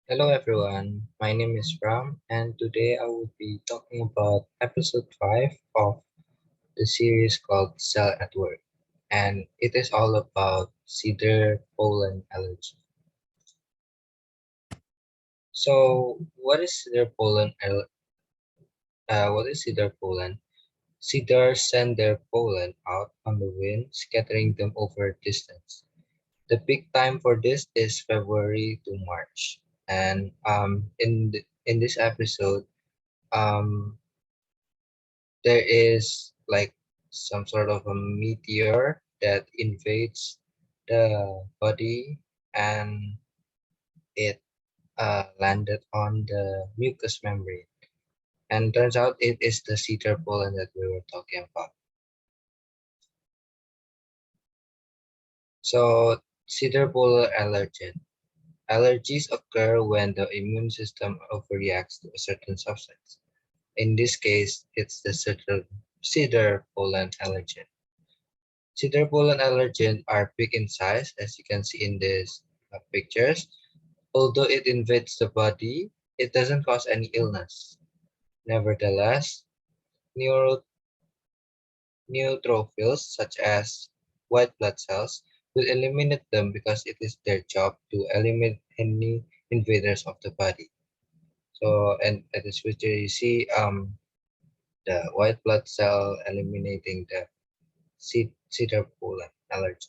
Hello everyone, my name is Ram and today I will be talking about episode 5 of the series called Cell at Work, and it is all about Cedar pollen allergy. So what is cedar pollen? Cedars send their pollen out on the wind, scattering them over distance. The peak time for this is February to March. And in this episode, um, there is like some sort of a meteor that invades the body and it landed on the mucous membrane. And turns out it is the cedar pollen that we were talking about. So, cedar pollen allergen. Allergies occur when the immune system overreacts to a certain substance. In this case, it's the cedar pollen allergen. Cedar pollen allergens are big in size, as you can see in these pictures. Although it invades the body, it doesn't cause any illness. Nevertheless, neuro neutrophils, such as white blood cells, will eliminate them because it is their job to eliminate any invaders of the body. So, and at this picture, you see the white blood cell eliminating the cedar pollen allergen.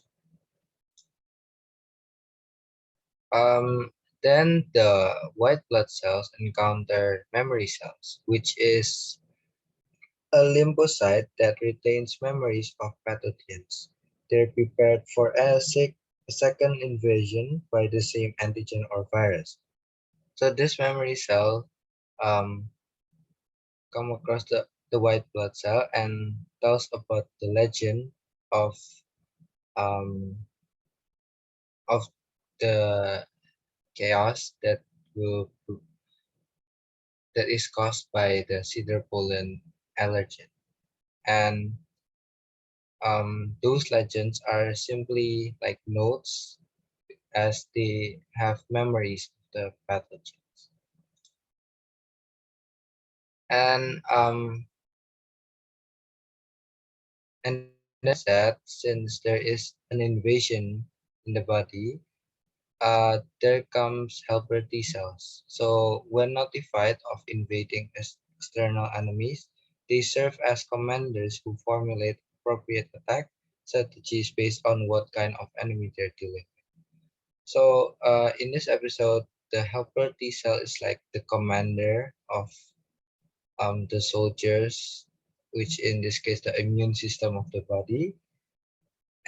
Then the white blood cells encounter memory cells, which is a lymphocyte that retains memories of pathogens. They're prepared for a second invasion by the same antigen or virus. So this memory cell um, come across the white blood cell and tells about the legend of um, of the chaos will that is caused by the cedar pollen allergen. And those legends are simply like notes as they have memories of the pathogens. And and then that since there is an invasion in the body, there comes helper T cells. So when notified of invading external enemies, they serve as commanders who formulate appropriate attack strategies based on what kind of enemy they're dealing with. So in this episode, the helper T cell is like the commander of the soldiers, which in this case the immune system of the body,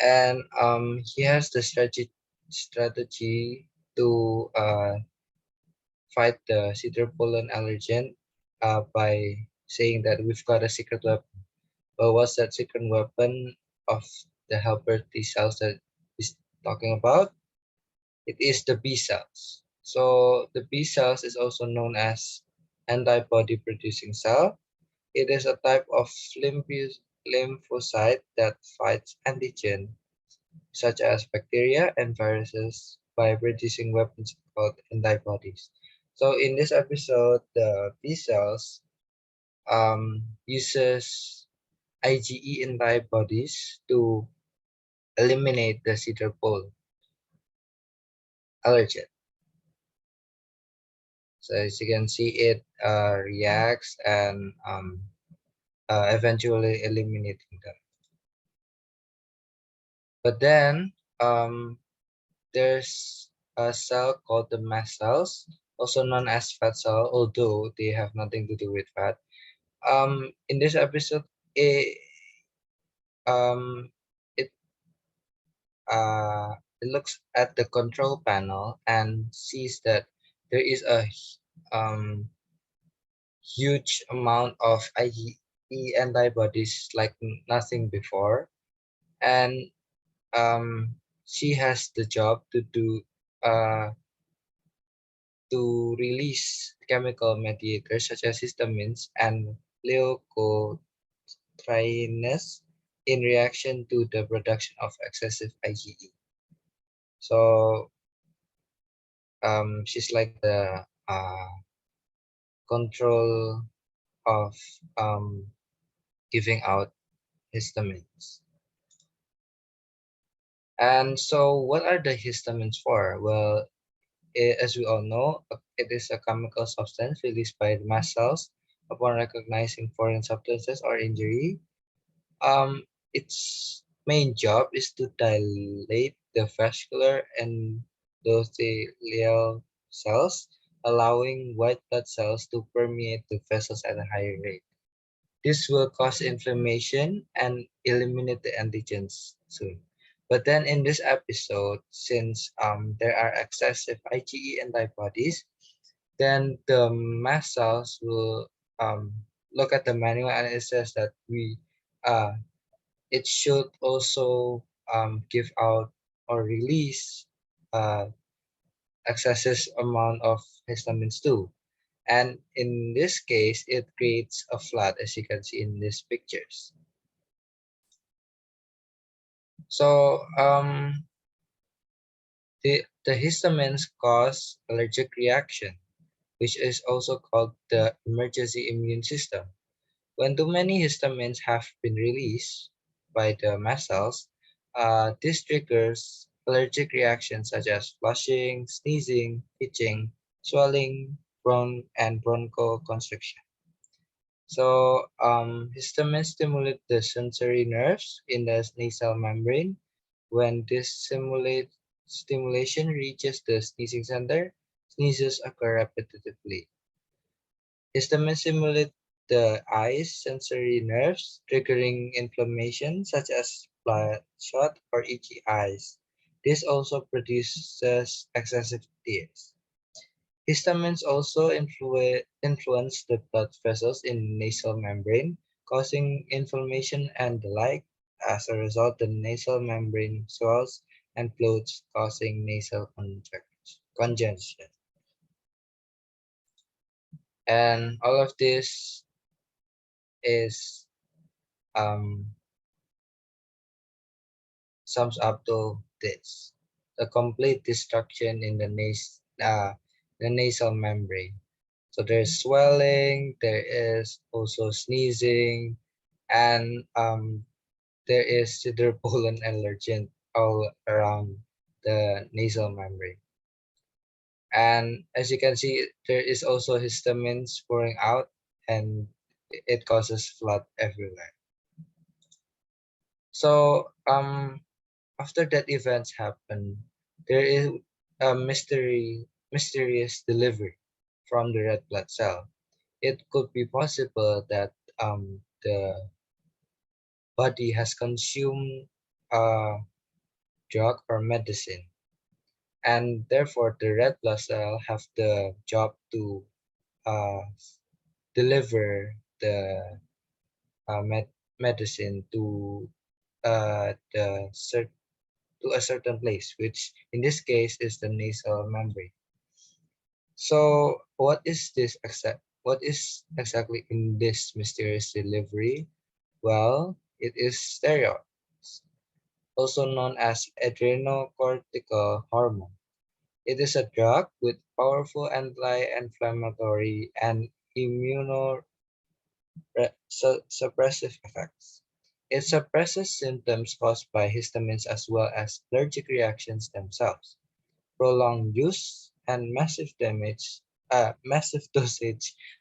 and he has the strategy to fight the cedar pollen allergen by saying that we've got a secret weapon. But what's that secret weapon of the helper T cells that he's talking about? It is the B cells. So the B cells is also known as antibody producing cell. It is a type of lymphocyte that fights antigen such as bacteria and viruses by producing weapons called antibodies. So in this episode, the B cells uses IgE antibodies to eliminate the cedar pole allergen. So as you can see, it reacts and eventually eliminating them. But then there's a cell called the mast cells, also known as fat cell, although they have nothing to do with fat. In this episode, it um, it it looks at the control panel and sees that there is a um, huge amount of IgE antibodies like nothing before, and she has the job uh, to release chemical mediators such as histamines and leukotrienes in reaction to the production of excessive IgE. So she's like the control of giving out histamines. And so, what are the histamines for? Well, as we all know, it is a chemical substance released by the mast cells upon recognizing foreign substances or injury. Its main job is to dilate the vascular endothelial cells, allowing white blood cells to permeate the vessels at a higher rate. This will cause inflammation and eliminate the antigens soon. But then in this episode, since there are excessive IgE antibodies, then the mast cells will look at the manual and it says that uh, it should also give out or release uh, excessive amount of histamines too. And in this case, it creates a flood as you can see in these pictures. So the histamines cause allergic reaction, which is also called the emergency immune system. When too many histamines have been released by the mast cells, this triggers allergic reactions such as flushing, sneezing, itching, swelling, and bronchoconstriction. So, histamines stimulate the sensory nerves in the nasal membrane. When this stimulation reaches the sneezing center, sneezes occur repetitively. Histamines stimulate the eye's sensory nerves, triggering inflammation such as bloodshot or itchy eyes. This also produces excessive tears. Histamines also influence the blood vessels in nasal membrane, causing inflammation and the like. As a result, the nasal membrane swells and bloats, causing nasal congestion. And all of this is um, sums up to this: the complete destruction in the nasal membrane. So there's swelling, there is also sneezing, and there is Cedar pollen allergen all around the nasal membrane. And as you can see, there is also histamines pouring out, and it causes flood everywhere. So after that events happen, there is a mysterious delivery from the red blood cell. It could be possible that the body has consumed a drug or medicine, and therefore the red blood cell have the job to uh, deliver the medicine the to a certain place, which in this case is the nasal membrane. So, What is exactly in this mysterious delivery? Well, it is steroids, also known as adrenocortical hormone. It is a drug with powerful anti-inflammatory and immunosuppressive effects. It suppresses symptoms caused by histamines as well as allergic reactions themselves. Prolonged use and massive dosage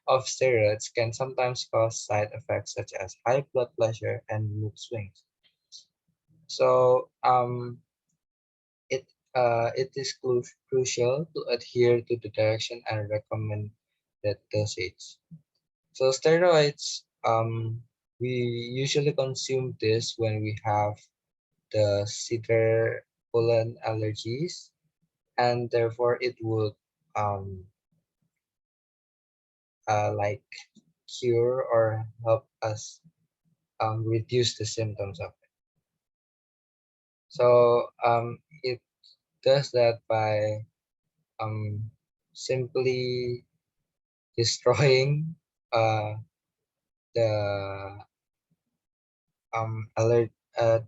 of steroids can sometimes cause side effects such as high blood pressure and mood swings. So it is crucial to adhere to the direction and recommended dosage. So steroids, we usually consume this when we have the cedar pollen allergies, and therefore it would um, like cure or help us reduce the symptoms of it. So it does that by um, simply destroying uh, the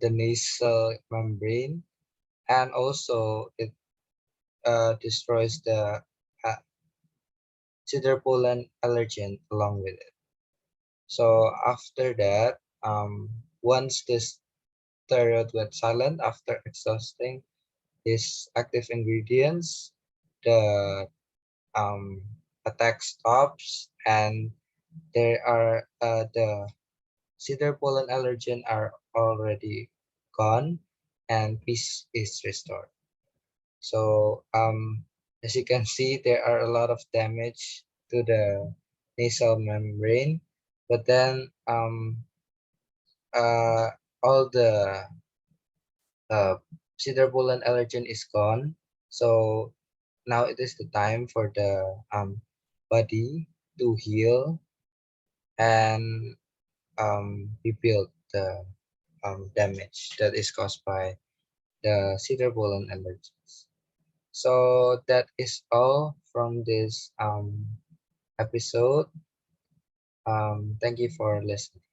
the nasal membrane, and also destroys the uh, cedar pollen allergen along with it. So after that, once this steroid went silent after exhausting these active ingredients, the um, attack stops, and there are the cedar pollen allergen are already gone, and peace is restored. So as you can see, there are a lot of damage to the nasal membrane, but then uh, all the uh, cedar pollen allergen is gone. So now it is the time for the body to heal and rebuild the damage that is caused by the cedar pollen allergies. So that is all from this episode. Thank you for listening.